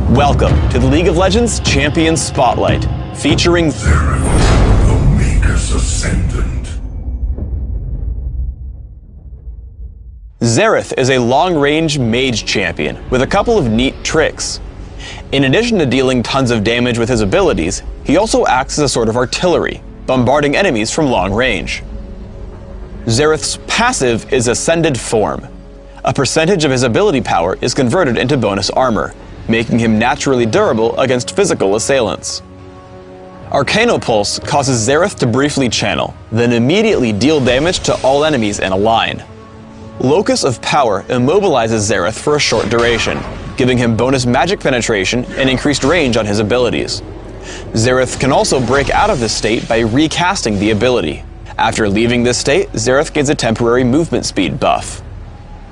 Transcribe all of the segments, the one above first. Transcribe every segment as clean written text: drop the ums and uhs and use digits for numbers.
Welcome to the League of Legends Champions Spotlight, featuring Xerath, the Maker's Ascendant. Xerath is a long-range mage champion with a couple of neat tricks. In addition to dealing tons of damage with his abilities, he also acts as a sort of artillery, bombarding enemies from long range. Xerath's passive is Ascended Form. A percentage of his ability power is converted into bonus armor, making him naturally durable against physical assailants. Arcanopulse causes Xerath to briefly channel, then immediately deal damage to all enemies in a line. Locus of Power immobilizes Xerath for a short duration, giving him bonus magic penetration and increased range on his abilities. Xerath can also break out of this state by recasting the ability. After leaving this state, Xerath gains a temporary movement speed buff.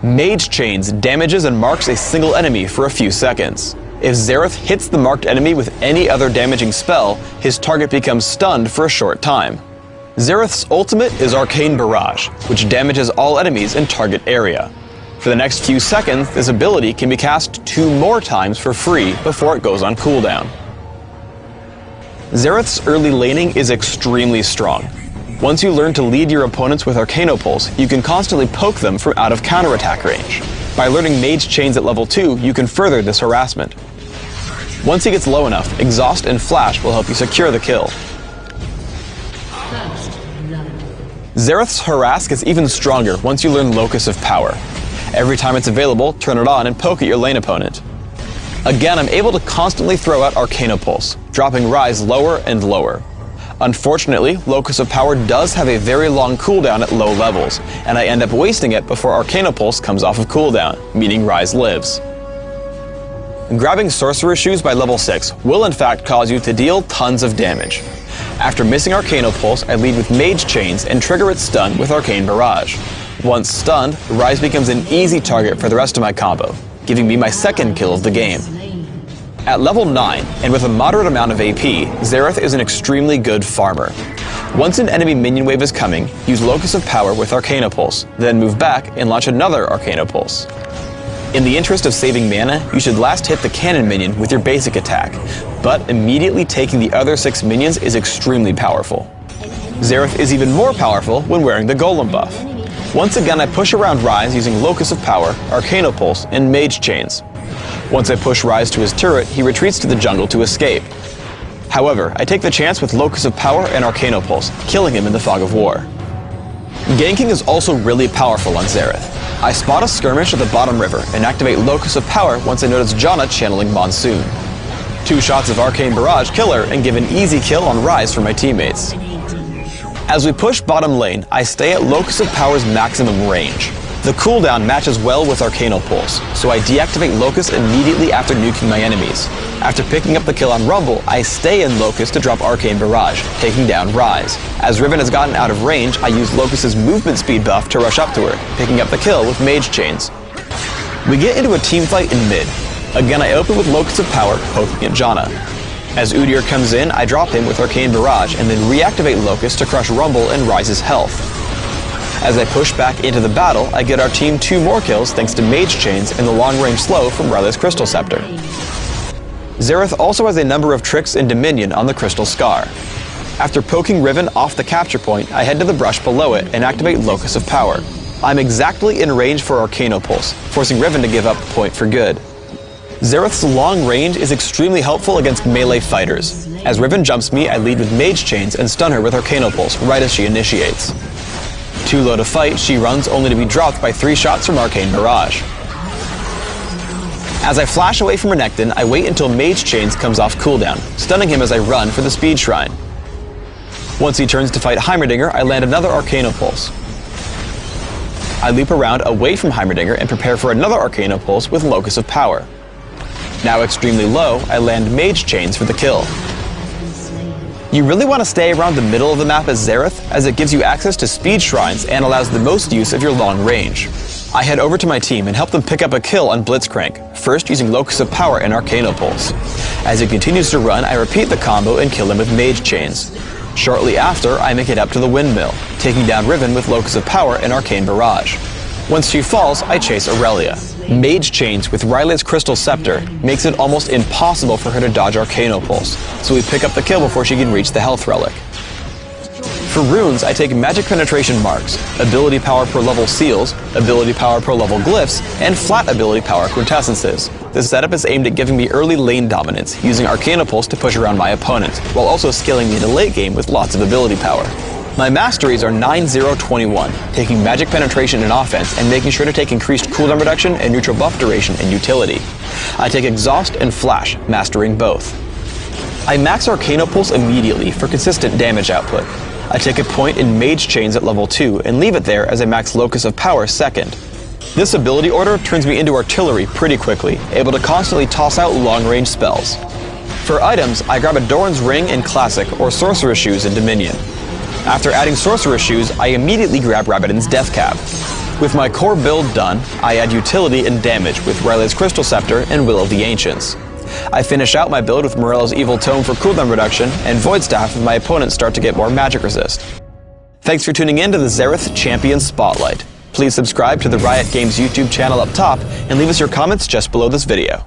Mage Chains damages and marks a single enemy for a few seconds. If Xerath hits the marked enemy with any other damaging spell, his target becomes stunned for a short time. Xerath's ultimate is Arcane Barrage, which damages all enemies in target area. For the next few seconds, this ability can be cast 2 more times for free before it goes on cooldown. Xerath's early laning is extremely strong. Once you learn to lead your opponents with Arcanopulse, you can constantly poke them from out of counterattack range. By learning Mage Chains at level 2, you can further this harassment. Once he gets low enough, Exhaust and Flash will help you secure the kill. Xerath's harass gets even stronger once you learn Locus of Power. Every time it's available, turn it on and poke at your lane opponent. Again, I'm able to constantly throw out Arcanopulse, dropping Rise lower and lower. Unfortunately, Locus of Power does have a very long cooldown at low levels, and I end up wasting it before Arcanopulse comes off of cooldown, meaning Rise lives. Grabbing Sorcerer Shoes by level 6 will in fact cause you to deal tons of damage. After missing Arcanopulse, I lead with Mage Chains and trigger its stun with Arcane Barrage. Once stunned, Rise becomes an easy target for the rest of my combo, giving me my second kill of the game. At level 9, and with a moderate amount of AP, Xerath is an extremely good farmer. Once an enemy minion wave is coming, use Locus of Power with Arcanopulse, then move back and launch another Arcanopulse. In the interest of saving mana, you should last hit the cannon minion with your basic attack, but immediately taking the other 6 minions is extremely powerful. Xerath is even more powerful when wearing the Golem buff. Once again, I push around Rise using Locus of Power, Arcanopulse, and Mage Chains. Once I push Rise to his turret, he retreats to the jungle to escape. However, I take the chance with Locus of Power and Arcanopulse, killing him in the Fog of War. Ganking is also really powerful on Xerath. I spot a skirmish at the bottom river and activate Locus of Power once I notice Janna channeling Monsoon. 2 shots of Arcane Barrage kill her and give an easy kill on Rise for my teammates. As we push bottom lane, I stay at Locus of Power's maximum range. The cooldown matches well with Arcanopulse, so I deactivate Locus immediately after nuking my enemies. After picking up the kill on Rumble, I stay in Locus to drop Arcane Barrage, taking down Rise. As Riven has gotten out of range, I use Locus's movement speed buff to rush up to her, picking up the kill with Mage Chains. We get into a team fight in mid. Again, I open with Locus of Power, poking at Janna. As Udyr comes in, I drop him with Arcane Barrage and then reactivate Locus to crush Rumble and Rise's health. As I push back into the battle, I get our team 2 more kills thanks to Mage Chains and the long-range slow from Rylai's Crystal Scepter. Xerath also has a number of tricks in Dominion on the Crystal Scar. After poking Riven off the capture point, I head to the brush below it and activate Locus of Power. I'm exactly in range for Arcanopulse, forcing Riven to give up the point for good. Xerath's long range is extremely helpful against melee fighters. As Riven jumps me, I lead with Mage Chains and stun her with Arcanopulse right as she initiates. Too low to fight, she runs only to be dropped by 3 shots from Arcane Barrage. As I flash away from Renekton, I wait until Mage Chains comes off cooldown, stunning him as I run for the Speed Shrine. Once he turns to fight Heimerdinger, I land another Arcanopulse. I loop around away from Heimerdinger and prepare for another Arcanopulse with Locus of Power. Now extremely low, I land Mage Chains for the kill. You really want to stay around the middle of the map as Xerath, as it gives you access to speed shrines and allows the most use of your long range. I head over to my team and help them pick up a kill on Blitzcrank, first using Locus of Power and Arcanopulse. As he continues to run, I repeat the combo and kill him with Mage Chains. Shortly after, I make it up to the windmill, taking down Riven with Locus of Power and Arcane Barrage. Once she falls, I chase Aurelia. Mage Chains with Riley's Crystal Scepter makes it almost impossible for her to dodge Arcano Pulse, so we pick up the kill before she can reach the health relic. For runes, I take Magic Penetration Marks, Ability Power per level Seals, Ability Power per level Glyphs, and Flat Ability Power Quintessences. This setup is aimed at giving me early lane dominance, using Arcana Pulse to push around my opponent, while also scaling me in the late game with lots of ability power. My masteries are 9-0-21, taking Magic Penetration in offense and making sure to take increased cooldown reduction and neutral buff duration in utility. I take Exhaust and Flash, mastering both. I max Arcana Pulse immediately for consistent damage output. I take a point in Mage Chains at level 2 and leave it there as I max Locus of Power second. This ability order turns me into artillery pretty quickly, able to constantly toss out long-range spells. For items, I grab a Doran's Ring in Classic or Sorcerer's Shoes in Dominion. After adding Sorcerer's Shoes, I immediately grab Rabadon's Death Cap. With my core build done, I add utility and damage with Riley's Crystal Scepter and Will of the Ancients. I finish out my build with Morella's Evil Tome for cooldown reduction and Void Staff if my opponents start to get more magic resist. Thanks for tuning in to the Xerath Champion Spotlight. Please subscribe to the Riot Games YouTube channel up top and leave us your comments just below this video.